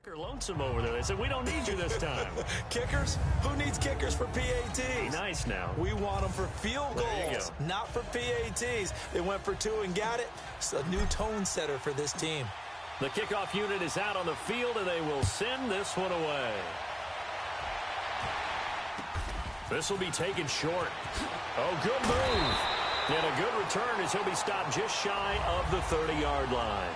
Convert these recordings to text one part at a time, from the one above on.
They're lonesome over there. They said, we don't need you this time. Kickers? Who needs kickers for PATs? Nice now. We want them for field goals, not for PATs. They went for 2 and got it. It's a new tone setter for this team. The kickoff unit is out on the field, and they will send this one away. This will be taken short. Oh, good move. And a good return as he'll be stopped just shy of the 30-yard line.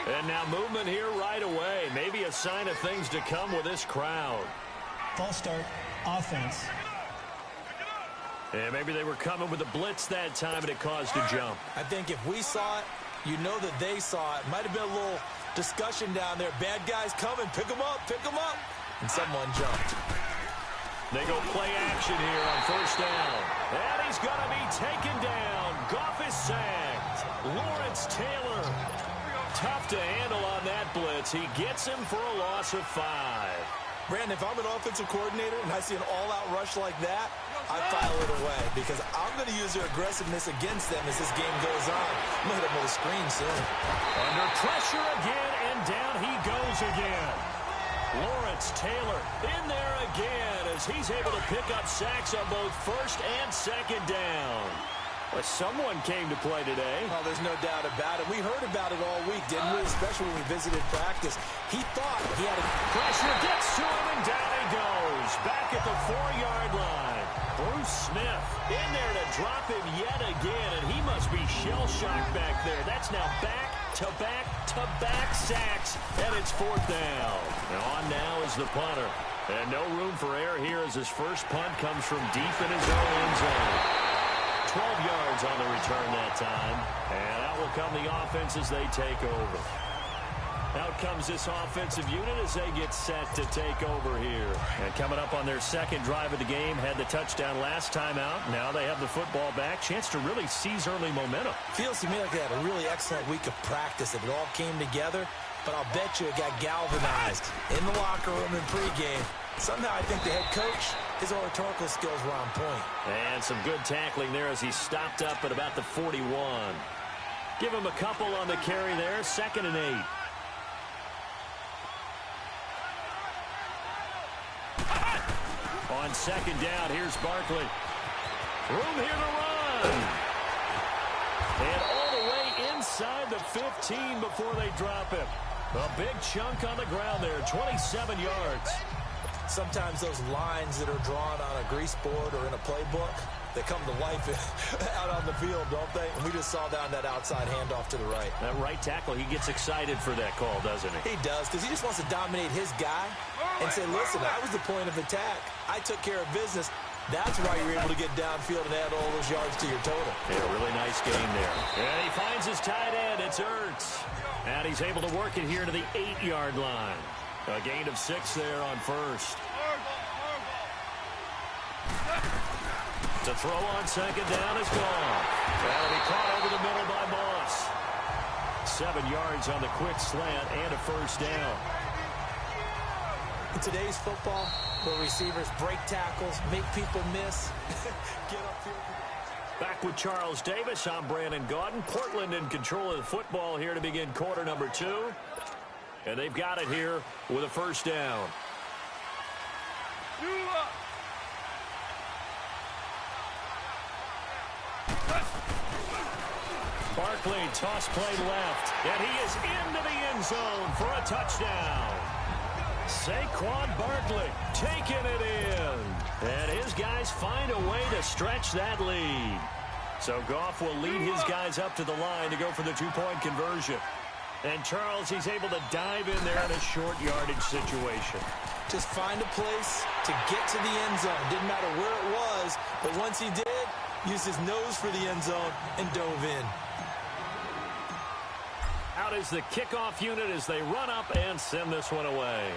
And now movement here right away. Maybe a sign of things to come with this crowd. False start, offense. And maybe they were coming with a blitz that time, and it caused a jump. I think if we saw it, you know that they saw it. Might have been a little discussion down there. Bad guys coming. Pick them up. Pick them up. And someone jumped. They go play action here on first down. And he's going to be taken down. Goff is sacked. Lawrence Taylor. Tough to handle on that blitz. He gets him for a loss of 5. Brandon, if I'm an offensive coordinator and I see an all-out rush like that, I file it away because I'm going to use their aggressiveness against them as this game goes on. I'm going to hit them with a screen soon. Under pressure again, and down he goes again. Lawrence Taylor in there again as he's able to pick up sacks on both first and second down. Well, someone came to play today. Oh, there's no doubt about it. We heard about it all week, didn't we? Especially when we visited practice. He thought he had a pressure, gets to him, and down he goes. Back at the 4-yard line. Bruce Smith in there to drop him yet again, and he must be shell-shocked back there. That's now back-to-back-to-back sacks, and it's 4th down. And on now is the punter. And no room for error here as his first punt comes from deep in his own end zone. 12 yards on the return that time. And out will come the offense as they take over. Out comes this offensive unit as they get set to take over here. And coming up on their second drive of the game, had the touchdown last time out. Now they have the football back. Chance to really seize early momentum. Feels to me like they had a really excellent week of practice. It all came together. But I'll bet you it got galvanized in the locker room in pregame. Somehow I think the head coach, his oratorical skills were on point. And some good tackling there as he stopped up at about the 41. Give him a couple on the carry there. 2nd and 8. On second down, here's Barkley. Room here to run. And all the way inside the 15 before they drop him. A big chunk on the ground there, 27 yards. Sometimes those lines that are drawn on a grease board or in a playbook, they come to life out on the field, don't they? And we just saw down that outside handoff to the right. That right tackle, he gets excited for that call, doesn't he? He does, because he just wants to dominate his guy and say, listen, I was the point of attack. I took care of business. That's why you're able to get downfield and add all those yards to your total. Yeah, really nice game there. And he finds his tight end. It's Ertz. And he's able to work it here to the 8-yard line. A gain of 6 there on first. To throw on second down is gone. That'll be caught over the middle by Moss. 7 yards on the quick slant and a first down. In today's football, where receivers break tackles, make people miss, get upfield. Back with Charles Davis, I'm Brandon Gaudin. Portland in control of the football here to begin quarter number 2. And they've got it here with a first down. Barkley, toss play left. And he is into the end zone for a touchdown. Saquon Barkley taking it in. And his guys find a way to stretch that lead. So Goff will lead his guys up to the line to go for the 2-point conversion. And Charles, he's able to dive in there in a short yardage situation. Just find a place to get to the end zone. Didn't matter where it was, but once he did, used his nose for the end zone and dove in. Out is the kickoff unit as they run up and send this one away.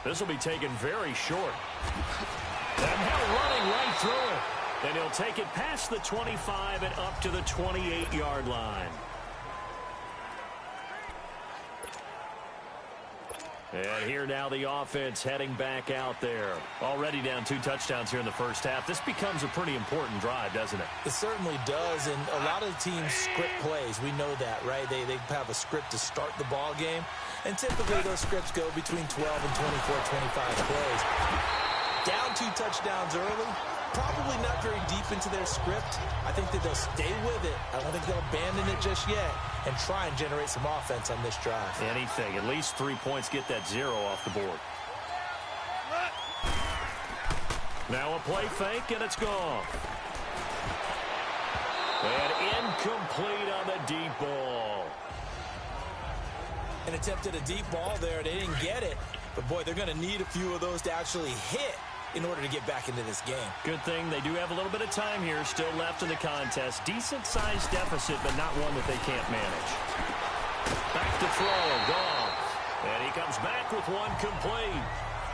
This will be taken very short. And now running right through it. And he'll take it past the 25 and up to the 28-yard line. And here now the offense heading back out there. Already down 2 touchdowns here in the first half. This becomes a pretty important drive, doesn't it? It certainly does, and a lot of the teams script plays. We know that, right? They have a script to start the ball game, and typically those scripts go between 12 and 24, 25 plays. Down 2 touchdowns early, probably not very deep into their script. I think that they'll stay with it. I don't think they'll abandon it just yet and try and generate some offense on this drive. Anything. At least 3 points, get that 0 off the board. Now a play fake, and it's gone. And incomplete on the deep ball. An attempt at a deep ball there. They didn't get it. But, boy, they're going to need a few of those to actually hit in order to get back into this game. Good thing they do have a little bit of time here still left in the contest. Decent-sized deficit, but not one that they can't manage. Back to throw. Goff. And he comes back with one complete.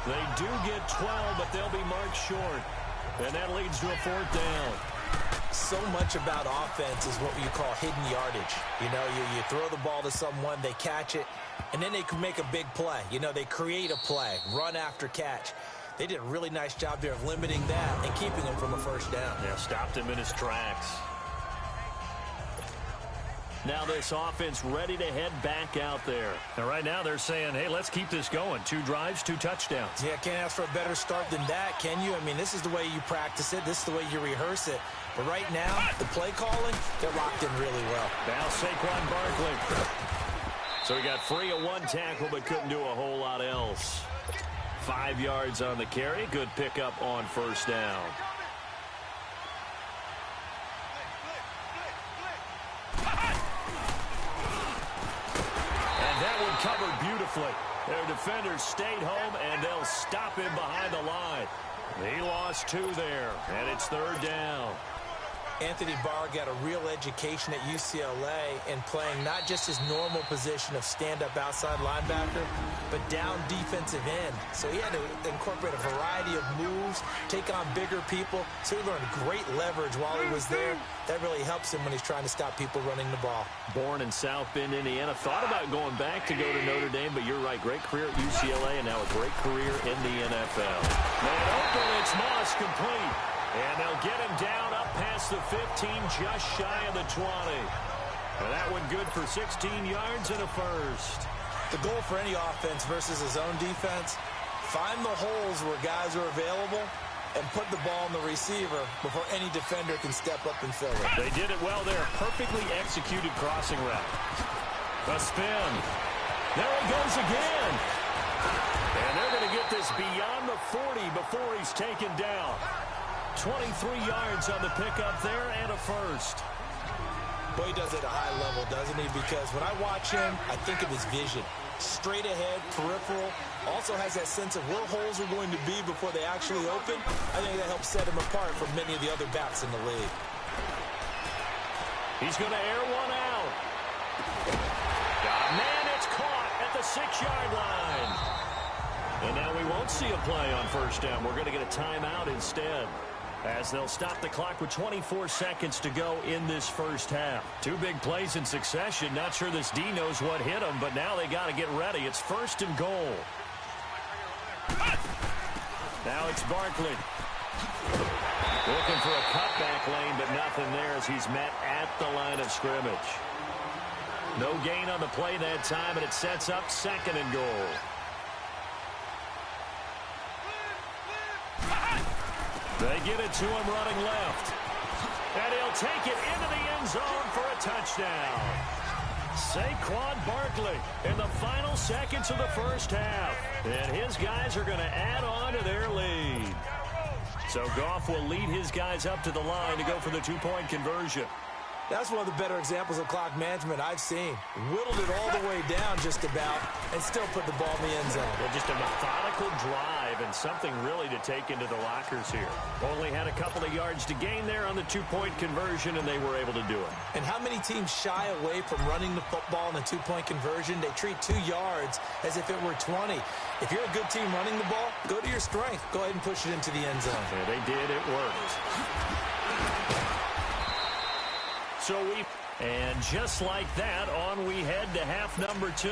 They do get 12, but they'll be marked short. And that leads to a 4th down. So much about offense is what you call hidden yardage. You know, you throw the ball to someone, they catch it, and then they can make a big play. You know, they create a play, run after catch. They did a really nice job there of limiting that and keeping him from a first down. Yeah, stopped him in his tracks. Now this offense ready to head back out there. And right now they're saying, hey, let's keep this going. 2 drives, 2 touchdowns. Yeah, can't ask for a better start than that, can you? I mean, this is the way you practice it. This is the way you rehearse it. But right now, the play calling, they're locked in really well. Now Saquon Barkley. So he got free of 1 tackle but couldn't do a whole lot else. 5 yards on the carry. Good pickup on first down. And that one covered beautifully. Their defenders stayed home, and they'll stop him behind the line. He lost 2 there, and it's 3rd down. Anthony Barr got a real education at UCLA in playing not just his normal position of stand-up outside linebacker, but down defensive end. So he had to incorporate a variety of moves, take on bigger people. So he learned great leverage while he was there. That really helps him when he's trying to stop people running the ball. Born in South Bend, Indiana. Thought about going back to go to Notre Dame, but you're right. Great career at UCLA and now a great career in the NFL. Man open, it's Moss complete. And they'll get him down up past the 15, just shy of the 20. And that one good for 16 yards and a first. The goal for any offense versus his own defense, find the holes where guys are available and put the ball in the receiver before any defender can step up and fill it. They did it well there. Perfectly executed crossing route. A spin. There he goes again. And they're going to get this beyond the 40 before he's taken down. 23 yards on the pickup there and a first. Boy, he does it at a high level, doesn't he? Because when I watch him, I think of his vision. Straight ahead, peripheral. Also has that sense of where holes are going to be before they actually open. I think that helps set him apart from many of the other backs in the league. He's going to air one out. Man, it's caught at the 6-yard line. And now we won't see a play on first down. We're going to get a timeout instead, as they'll stop the clock with 24 seconds to go in this first half. 2 big plays in succession. Not sure this D knows what hit him, but now they got to get ready. It's 1st and goal. Now it's Barkley. Looking for a cutback lane, but nothing there as he's met at the line of scrimmage. No gain on the play that time, and it sets up 2nd and goal. They get it to him running left. And he'll take it into the end zone for a touchdown. Saquon Barkley in the final seconds of the first half. And his guys are going to add on to their lead. So Goff will lead his guys up to the line to go for the 2-point conversion. That's one of the better examples of clock management I've seen. Whittled it all the way down just about and still put the ball in the end zone. Well, just a methodical drive and something really to take into the lockers here. Only had a couple of yards to gain there on the 2-point conversion, and they were able to do it. And how many teams shy away from running the football in a 2-point conversion? They treat 2 yards as if it were 20. If you're a good team running the ball, go to your strength. Go ahead and push it into the end zone. Yeah, they did. It worked. And just like that, on we head to half number 2.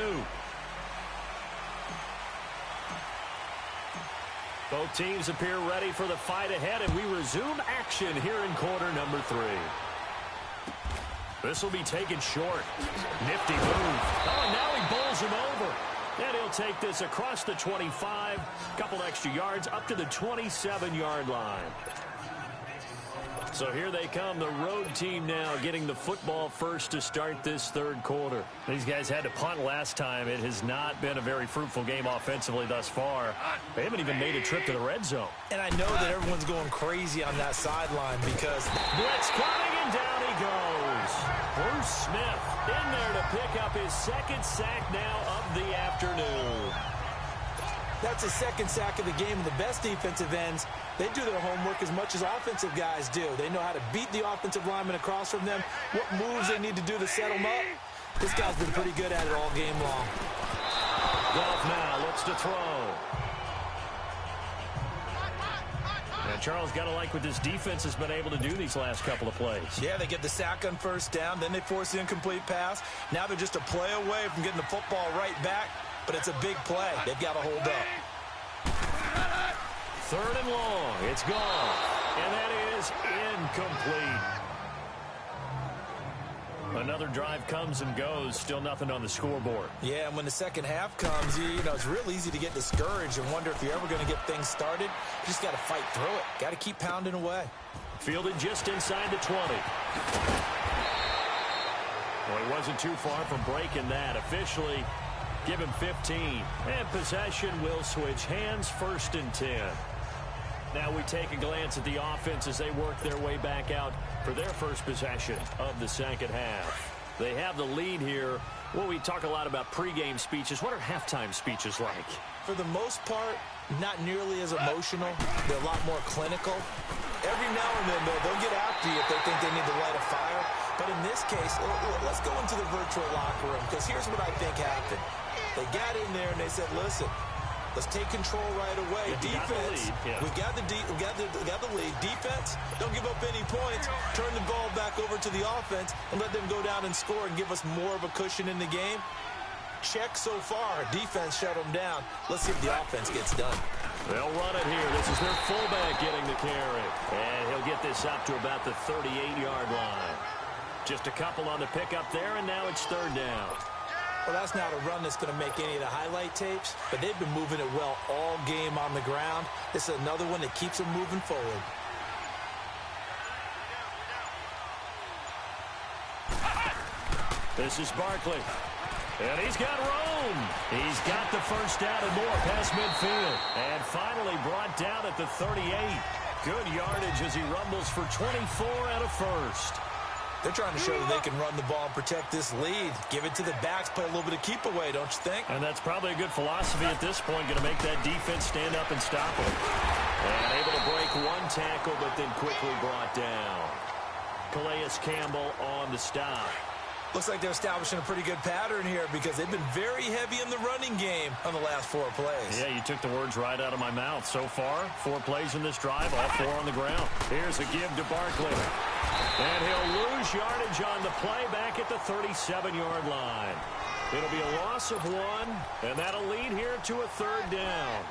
Both teams appear ready for the fight ahead, and we resume action here in quarter number 3. This will be taken short. Nifty move. Oh, and now he bowls him over. And he'll take this across the 25, couple extra yards up to the 27-yard line. So here they come, the road team now getting the football first to start this third quarter. These guys had to punt last time. It has not been a very fruitful game offensively thus far. They haven't even made a trip to the red zone. And I know that everyone's going crazy on that sideline because blitz coming, and down he goes. Bruce Smith in there to pick up his second sack now of the afternoon. That's the second sack of the game, and the best defensive ends, they do their homework as much as offensive guys do. They know how to beat the offensive lineman across from them, what moves they need to do to set them up. This guy's been pretty good at it all game long. Goff now looks to throw. And Charles, got to like what this defense has been able to do these last couple of plays. Yeah, they get the sack on first down, then they force the incomplete pass. Now they're just a play away from getting the football right back. But it's a big play. They've got to hold up. Third and long. It's gone. And that is incomplete. Another drive comes and goes. Still nothing on the scoreboard. Yeah, and when the second half comes, you know, it's real easy to get discouraged and wonder if you're ever going to get things started. You just got to fight through it. Got to keep pounding away. Fielded just inside the 20. Well, he wasn't too far from breaking that. Officially, give him 15. And possession will switch hands, 1st and 10. Now we take a glance at the offense as they work their way back out for their first possession of the second half. They have the lead here. Well, we talk a lot about pregame speeches. What are halftime speeches like? For the most part, not nearly as emotional. They're a lot more clinical. Every now and then, though, they'll get after you if they think they need to light a fire. But in this case, let's go into the virtual locker room, because here's what I think happened. They got in there and they said, listen, let's take control right away. Defense, we've got the lead. Defense, don't give up any points. Turn the ball back over to the offense and let them go down and score and give us more of a cushion in the game. Check so far. Defense shut them down. Let's see if the offense gets done. They'll run it here. This is their fullback getting the carry. And he'll get this up to about the 38-yard line. Just a couple on the pickup there, and now it's 3rd down. Well, that's not a run that's going to make any of the highlight tapes, but they've been moving it well all game on the ground. This is another one that keeps them moving forward. This is Barkley. And he's got room. He's got the first down and more past midfield. And finally brought down at the 38. Good yardage as he rumbles for 24 and a first. They're trying to show that they can run the ball and protect this lead. Give it to the backs, play a little bit of keep away, don't you think? And that's probably a good philosophy at this point, going to make that defense stand up and stop them. And able to break one tackle, but then quickly brought down. Calais Campbell on the stop. Looks like they're establishing a pretty good pattern here because they've been very heavy in the running game on the last 4 plays. Yeah, you took the words right out of my mouth. So far, 4 plays in this drive, all 4 on the ground. Here's a give to Barkley. And he'll lose yardage on the play back at the 37-yard line. It'll be a loss of 1, and that'll lead here to a 3rd down.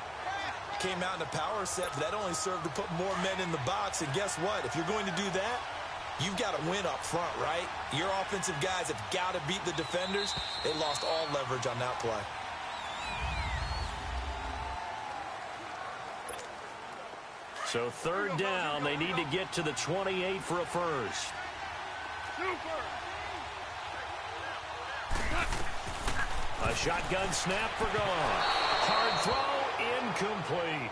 Came out in a power set, but that only served to put more men in the box. And guess what? If you're going to do that, you've got to win up front, right? Your offensive guys have got to beat the defenders. They lost all leverage on that play. So 3rd down, they need to get to the 28 for a first. A shotgun snap for Goff. Hard throw, incomplete.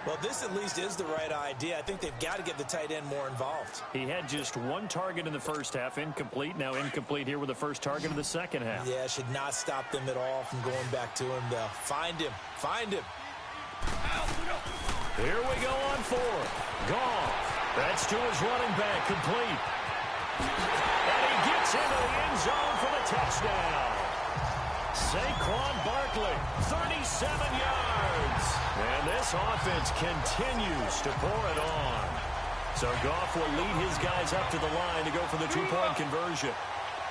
Well, this at least is the right idea. I think they've got to get the tight end more involved. He had just 1 target in the first half, incomplete. Now incomplete here with the first target of the second half. Yeah, should not stop them at all from going back to him, though. Find him. Find him. Here we go on 4th. Goff. That's to his running back, complete. And he gets into the end zone for the touchdown. Saquon Barkley, 37 yards. And this offense continues to pour it on. So Goff will lead his guys up to the line to go for the two-point conversion.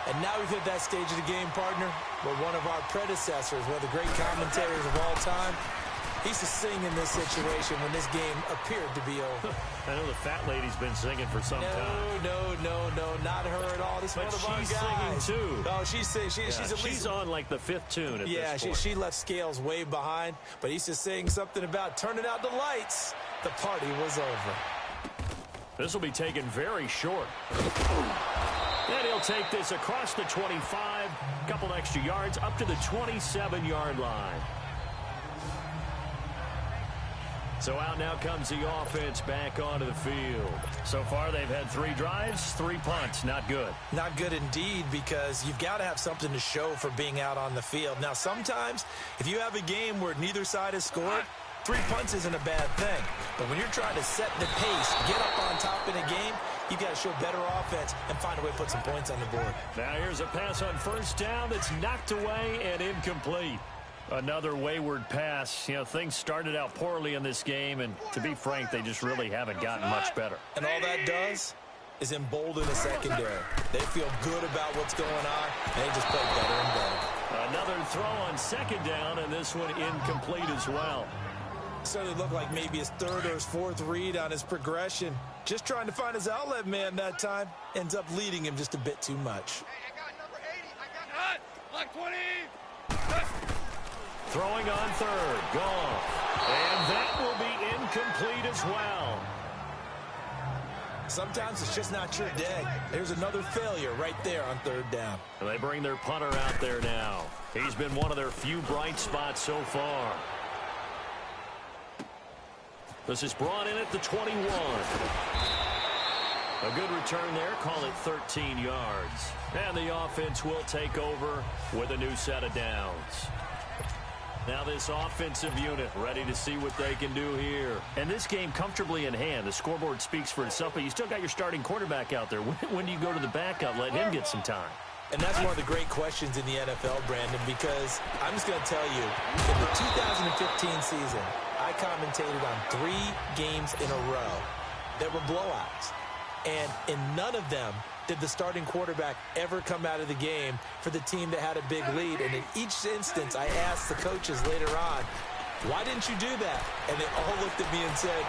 And now we've hit that stage of the game, partner, where one of our predecessors, one of the great commentators of all time, he used to sing in this situation when this game appeared to be over. I know the fat lady's been singing for some time. No, not her at all. This is one of our guys. She's singing too. Oh, she's on like the fifth tune at this point. She left Scales way behind, but he used to sing something about turning out the lights. The party was over. This will be taken very short. And he'll take this across the 25, a couple extra yards, up to the 27-yard line. So out now comes the offense back onto the field. So far, they've had 3 drives, 3 punts. Not good. Not good indeed, because you've got to have something to show for being out on the field. Now, sometimes, if you have a game where neither side has scored, 3 punts isn't a bad thing. But when you're trying to set the pace, get up on top in a game, you've got to show better offense and find a way to put some points on the board. Now here's a pass on first down that's knocked away and incomplete. Another wayward pass. You know, things started out poorly in this game, and to be frank, they just really haven't gotten much better. And all that does is embolden the secondary. They feel good about what's going on, and they just play better and better. Another throw on second down, and this one incomplete as well. Started to look like maybe his third or his fourth read on his progression. Just trying to find his outlet man that time. Ends up leading him just a bit too much. Hey, I got number 80. I got like 20. Throwing on third. Gone. And that will be incomplete as well. Sometimes it's just not your day. There's another failure right there on third down. And they bring their punter out there now. He's been one of their few bright spots so far. This is brought in at the 21. A good return there. Call it 13 yards. And the offense will take over with a new set of downs. Now this offensive unit ready to see what they can do here. And this game comfortably in hand. The scoreboard speaks for itself, but you still got your starting quarterback out there. When do you go to the backup? Let him get some time. And that's one of the great questions in the NFL, Brandon, because I'm just going to tell you, in the 2015 season, I commentated on 3 games in a row that were blowouts. And in none of them did the starting quarterback ever come out of the game for the team that had a big lead. And in each instance, I asked the coaches later on, why didn't you do that? And they all looked at me and said,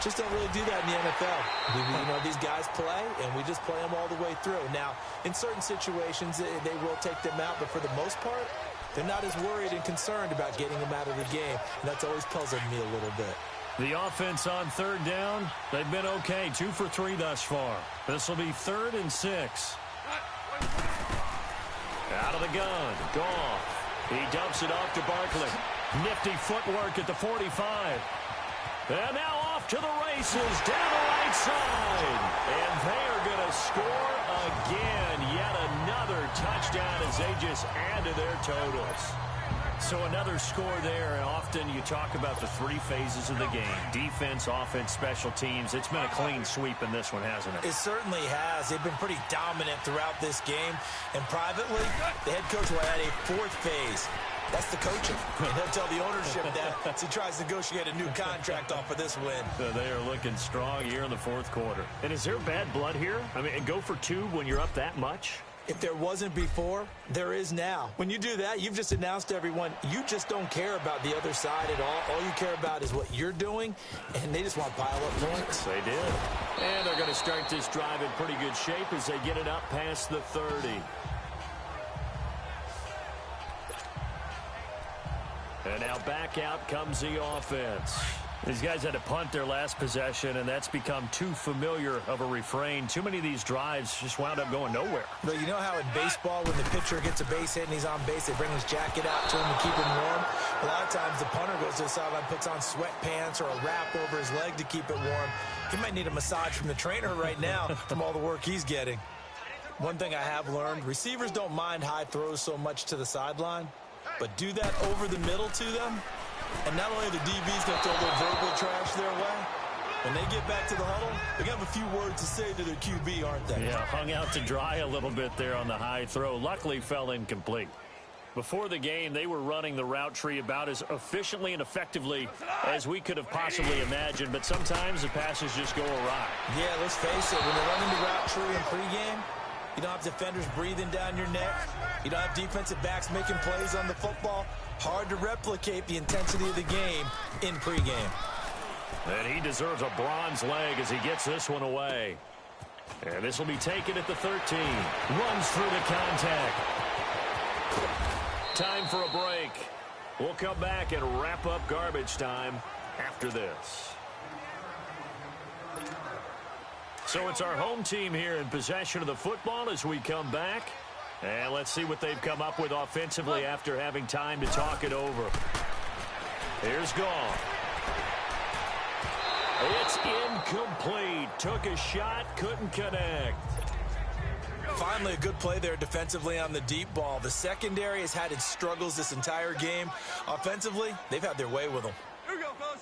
just don't really do that in the NFL. You know, these guys play, and we just play them all the way through. Now, in certain situations, they will take them out, but for the most part, they're not as worried and concerned about getting them out of the game. And that's always puzzled me a little bit. The offense on third down, they've been okay. 2 for 3 thus far. This will be 3rd and 6. Out of the gun. Goff. He dumps it off to Barkley. Nifty footwork at the 45. And now off to the races down the right side. And they are going to score again. Yet another touchdown as they just add to their totals. So another score there, and often you talk about the 3 phases of the game. Defense, offense, special teams. It's been a clean sweep in this one, hasn't it? It certainly has. They've been pretty dominant throughout this game. And privately, the head coach will add a 4th phase. That's the coaching. And he'll tell the ownership that as he tries to negotiate a new contract off of this win. So they are looking strong here in the 4th quarter. And is there bad blood here? I mean, go for 2 when you're up that much? If there wasn't before, there is now. When you do that, you've just announced to everyone, you just don't care about the other side at all. All you care about is what you're doing, and they just want to pile up points. They did. And they're going to start this drive in pretty good shape as they get it up past the 30. And now back out comes the offense. These guys had to punt their last possession, and that's become too familiar of a refrain. Too many of these drives just wound up going nowhere. But you know how in baseball, when the pitcher gets a base hit and he's on base, they bring his jacket out to him to keep him warm? A lot of times the punter goes to the sideline, puts on sweatpants or a wrap over his leg to keep it warm. He might need a massage from the trainer right now from all the work he's getting. One thing I have learned, receivers don't mind high throws so much to the sideline, but do that over the middle to them, and not only are the DBs going to throw a little verbal trash their way, when they get back to the huddle, they're going to have a few words to say to their QB, aren't they? Yeah, hung out to dry a little bit there on the high throw. Luckily fell incomplete. Before the game, they were running the route tree about as efficiently and effectively as we could have possibly imagined, but sometimes the passes just go awry. Yeah, let's face it, when they're running the route tree in pregame, you don't have defenders breathing down your neck. You don't have defensive backs making plays on the football. Hard to replicate the intensity of the game in pregame. And he deserves a bronze leg as he gets this one away. And this will be taken at the 13. Runs through the contact. Time for a break. We'll come back and wrap up garbage time after this. So it's our home team here in possession of the football as we come back. And let's see what they've come up with offensively after having time to talk it over. Here's Goff. It's incomplete. Took a shot, couldn't connect. Finally, a good play there defensively on the deep ball. The secondary has had its struggles this entire game. Offensively, they've had their way with them. Here we go, fellas.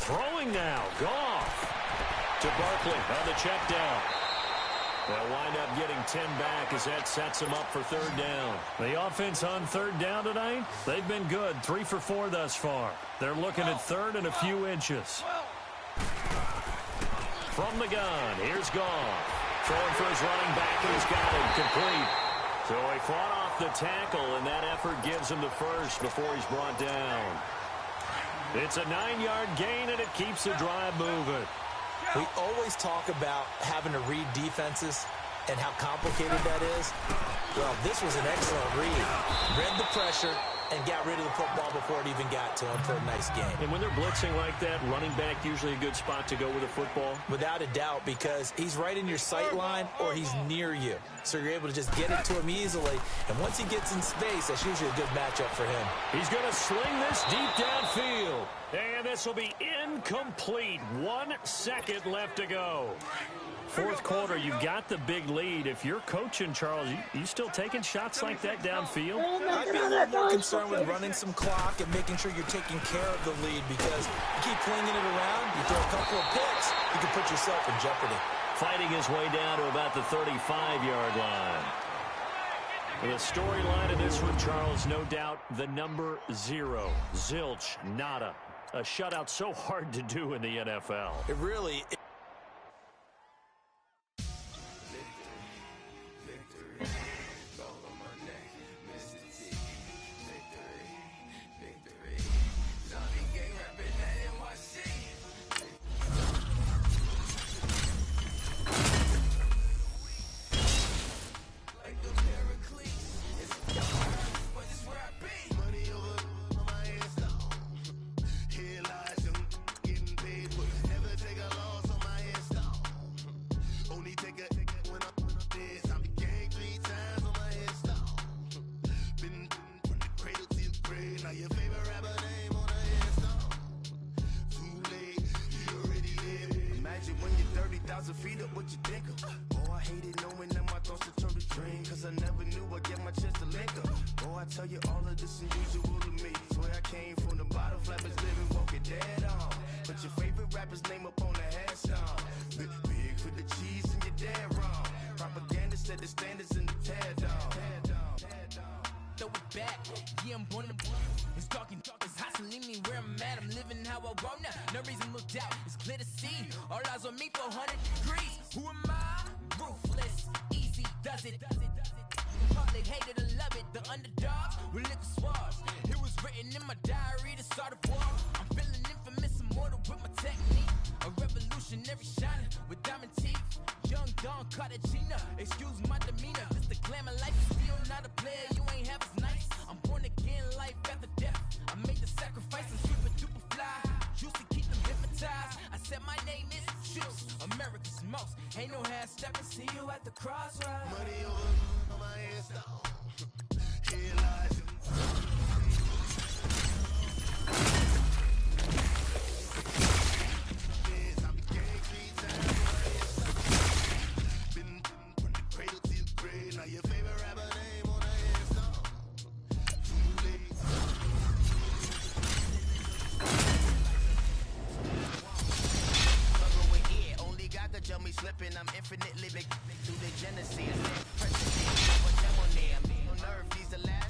Throwing now. Goff to Barkley on the check down. They'll wind up getting 10 back as that sets them up for third down. The offense on third down tonight, they've been good. 3 for 4 thus far. They're looking at third and a few inches. From the gun, here's Goff. Throwing for his running back, and he's got it complete. So he fought off the tackle, and that effort gives him the first before he's brought down. It's a 9-yard gain, and it keeps the drive moving. We always talk about having to read defenses and how complicated that is. Well, this was an excellent read. Read the pressure and got rid of the football before it even got to him for a nice game. And when they're blitzing like that, running back usually a good spot to go with a football? Without a doubt, because he's right in your sight line or he's near you. So you're able to just get it to him easily. And once he gets in space, that's usually a good matchup for him. He's going to sling this deep downfield. And this will be incomplete. 1 second left to go. Fourth quarter, you've got the big lead. If you're coaching, Charles, you still taking shots like that downfield? I'd be a little more concerned with running some clock and making sure you're taking care of the lead, because you keep flinging it around, you throw a couple of picks, you can put yourself in jeopardy. Fighting his way down to about the 35-yard line. The storyline of this one, Charles, no doubt the number 0. Zilch, nada. A shutout so hard to do in the NFL. It really is. I'm infinitely big through the Genesis. Pressure, but them on there. I'm on earth, he's the last.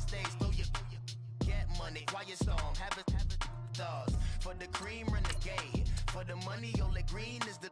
money, quiet storm, have a stars. For the cream, renegade. For the money, Ole Green is the